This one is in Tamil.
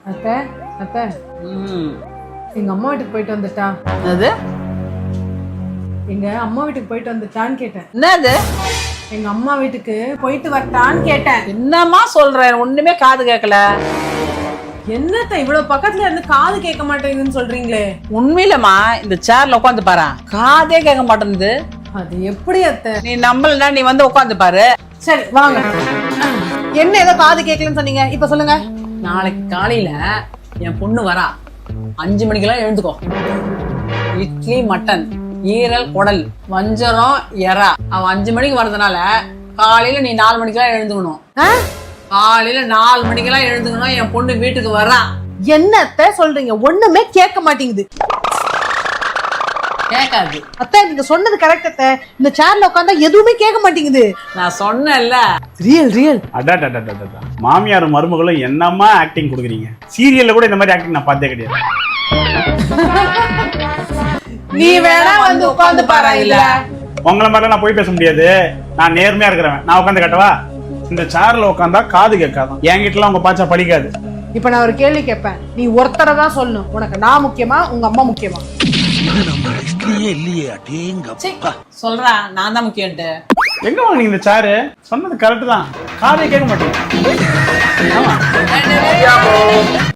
அத்தை அத்தை எங்க அம்மா வீட்டுக்கு போயிட்டு வந்துட்டா. அது எங்க அம்மா வீட்டுக்கு போயிட்டு வந்துட்டான்னு கேட்டேன். என்னது? எங்க அம்மா வீட்டுக்கு போயிட்டு வரட்டான்னு கேட்டேன். என்னம்மா சொல்றேன், ஒண்ணுமே காது கேட்கல. என்னத்த இவ்வளவு பக்கத்துல இருந்து காது கேட்க மாட்டேங்குதுன்னு சொல்றீங்களே? உண்மையிலமா இந்த சேர்ல உட்காந்து பாரு, காதே கேட்க மாட்டேங்குது. அது எப்படி அத்தை? நீ நம்பலன்னா நீ வந்து உட்காந்து பாரு. சரி வாங்க. என்ன ஏதோ காது கேட்கலன்னு சொன்னீங்க, இப்ப சொல்லுங்க. நாளைக்கு காலையில என் பொண்ணு வரா, 5 மணிக்கெல்லாம் எழுந்துக்கோ. இட்லி, மட்டன், ஈரல், குடல், வஞ்சரம், எறா. அவன் 5 மணிக்கு வர்றதுனால காலையில நீ 4 மணிக்கெல்லாம் எழுந்துக்கணும். காலையில 4 மணிக்கெல்லாம் எழுந்துக்கணும். என் பொண்ணு வீட்டுக்கு வரா. என்னத்த சொல்றீங்க? ஒண்ணுமே கேட்க மாட்டேங்குது. கேட்காது அத்தை, நீங்க சொன்னது கரெக்ட் அத்தை. இந்த சேர்ல உட்கார்ந்தா எதுவுமே கேட்க மாட்டேங்குது. நான் சொன்னேன்ல. ரியல் அடடடடடடா, மாமியார் மருமகளும் என்னமா ஆக்டிங் கொடுக்குறீங்க. சீரியல்ல கூட இந்த மாதிரி ஆக்டிங் நான் பார்த்தே கிடையாது. நீ வேணா வந்து உட்கார்ந்து பாரு. இல்ல உங்களை மாதிரி நான் போய் பேச முடியாது. நான் நேர்மையா இருக்கிறவன். நான் உட்காந்து கட்டவா? இந்த சேர்ல உட்காந்தா காது கேட்காதான். என்கிட்டலாம் உங்க பாச்சா படிக்காது. இப்ப நான் ஒரு கேள்வி கேட்பேன், நீ ஒருத்தரை தான் சொல்லணும். உனக்கு நான் முக்கியமா, உங்க அம்மா முக்கியமா? சொல்றா, நான் தான் முக்கியம்ட்டு. எங்க வாங்க இந்த சேரு? சொன்னது கரெக்ட் தான், காதே கேட்க மாட்டேங்க.